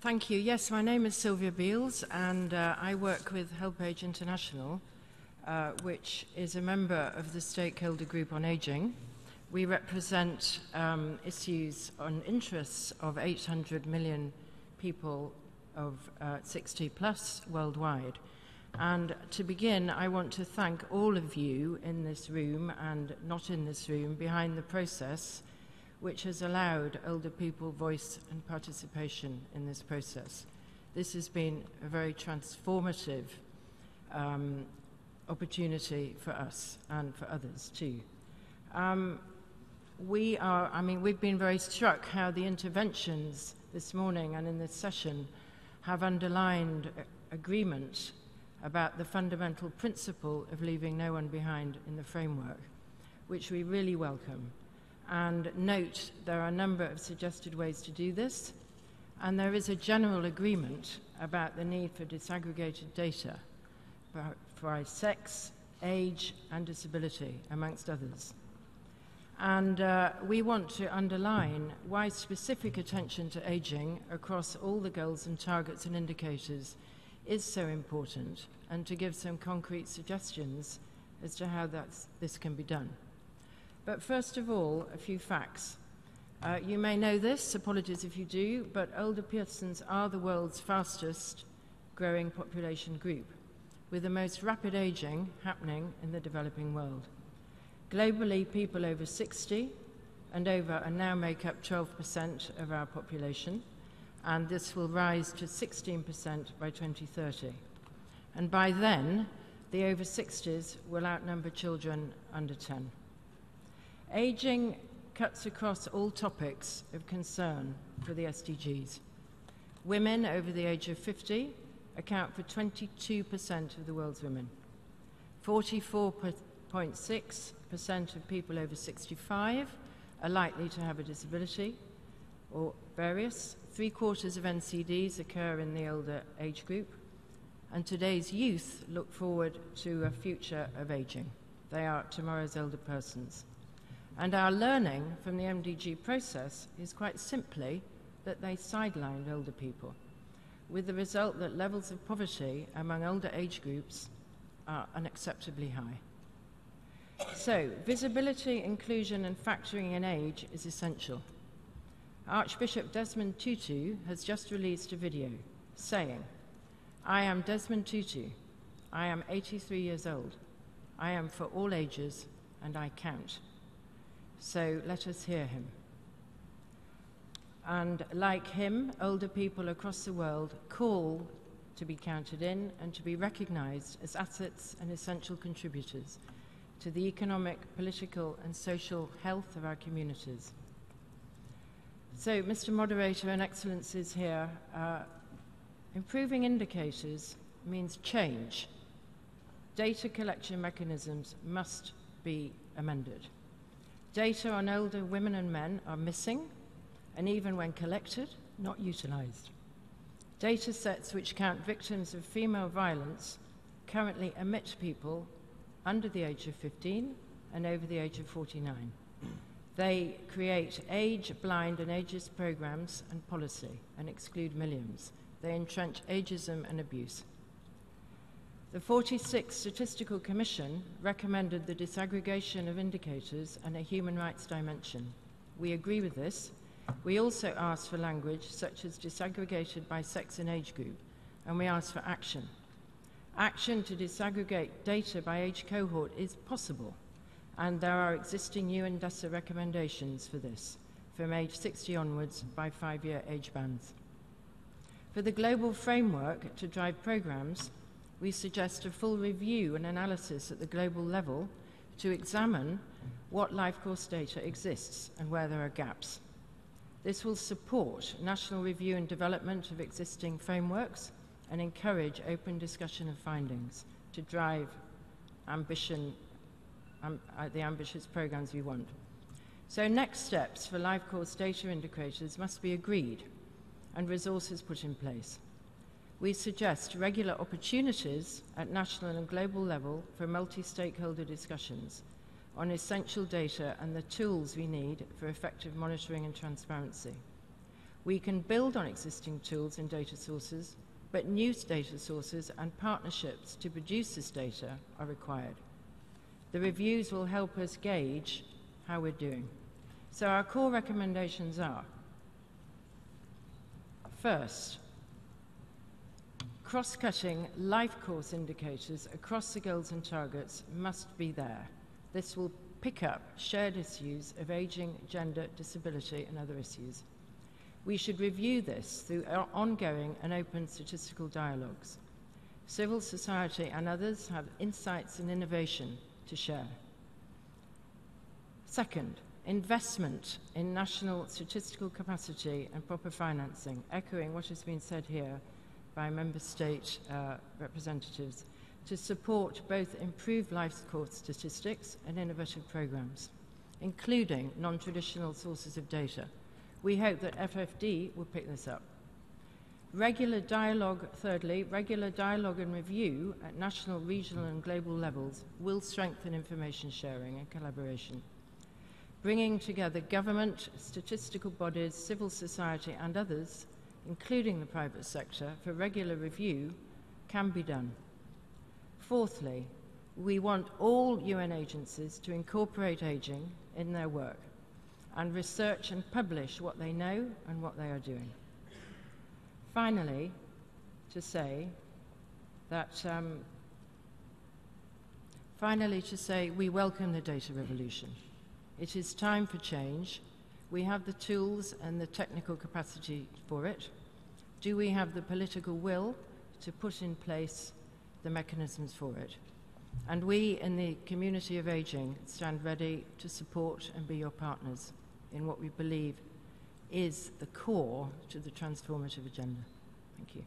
Thank you. Yes, my name is Sylvia Beales, and I work with HelpAge International, which is a member of the Stakeholder Group on Aging. We represent issues on interests of 800 million people of 60 plus worldwide. And to begin, I want to thank all of you in this room and not in this room behind the process, which has allowed older people voice and participation in this process. This has been a very transformative opportunity for us and for others too. We've been very struck how the interventions this morning and in this session have underlined agreement about the fundamental principle of leaving no one behind in the framework, which we really welcome. And note there are a number of suggested ways to do this, and there is a general agreement about the need for disaggregated data by sex, age, and disability, amongst others. And we want to underline why specific attention to aging across all the goals and targets and indicators is so important, and to give some concrete suggestions as to how this can be done. But first of all, a few facts. You may know this, apologies if you do, but older persons are the world's fastest growing population group, with the most rapid aging happening in the developing world. Globally, people over 60 and over now make up 12% of our population, and this will rise to 16% by 2030. And by then, the over 60s will outnumber children under 10. Aging cuts across all topics of concern for the SDGs. Women over the age of 50 account for 22% of the world's women. 44.6% of people over 65 are likely to have a disability or various. 3/4 of NCDs occur in the older age group. And today's youth look forward to a future of aging. They are tomorrow's older persons. And our learning from the MDG process is quite simply that they sidelined older people, with the result that levels of poverty among older age groups are unacceptably high. So, visibility, inclusion, and factoring in age is essential. Archbishop Desmond Tutu has just released a video saying, "I am Desmond Tutu. I am 83 years old. I am for all ages, and I count." So let us hear him. And like him, older people across the world call to be counted in and to be recognized as assets and essential contributors to the economic, political, and social health of our communities. So, Mr. Moderator and Excellencies here, improving indicators means change. Data collection mechanisms must be amended. Data on older women and men are missing, and even when collected, not utilized. Data sets which count victims of female violence currently omit people under the age of 15 and over the age of 49. They create age-blind and ageist programs and policy and exclude millions. They entrench ageism and abuse. The 46th Statistical Commission recommended the disaggregation of indicators and a human rights dimension. We agree with this. We also asked for language such as disaggregated by sex and age group, and we asked for action. Action to disaggregate data by age cohort is possible, and there are existing UN DESA recommendations for this, from age 60 onwards by 5-year age bands. For the global framework to drive programs, we suggest a full review and analysis at the global level to examine what life course data exists and where there are gaps. This will support national review and development of existing frameworks and encourage open discussion of findings to drive the ambitious programs we want. So next steps for life course data indicators must be agreed and resources put in place. We suggest regular opportunities at national and global level for multi-stakeholder discussions on essential data and the tools we need for effective monitoring and transparency. We can build on existing tools and data sources, but new data sources and partnerships to produce this data are required. The reviews will help us gauge how we're doing. So our core recommendations are: first, cross-cutting life course indicators across the goals and targets must be there. This will pick up shared issues of aging, gender, disability, and other issues. We should review this through our ongoing and open statistical dialogues. Civil society and others have insights and innovation to share. Second, investment in national statistical capacity and proper financing, echoing what has been said here by member state representatives, to support both improved life course statistics and innovative programs, including non-traditional sources of data. We hope that FFD will pick this up. Regular dialogue, thirdly, regular dialogue and review at national, regional and global levels will strengthen information sharing and collaboration. Bringing together government, statistical bodies, civil society and others, including the private sector, for regular review can be done. Fourthly, we want all UN agencies to incorporate ageing in their work and research and publish what they know and what they are doing. Finally, to say we welcome the data revolution. It is time for change. We have the tools and the technical capacity for it. Do we have the political will to put in place the mechanisms for it? And we in the community of aging stand ready to support and be your partners in what we believe is the core to the transformative agenda. Thank you.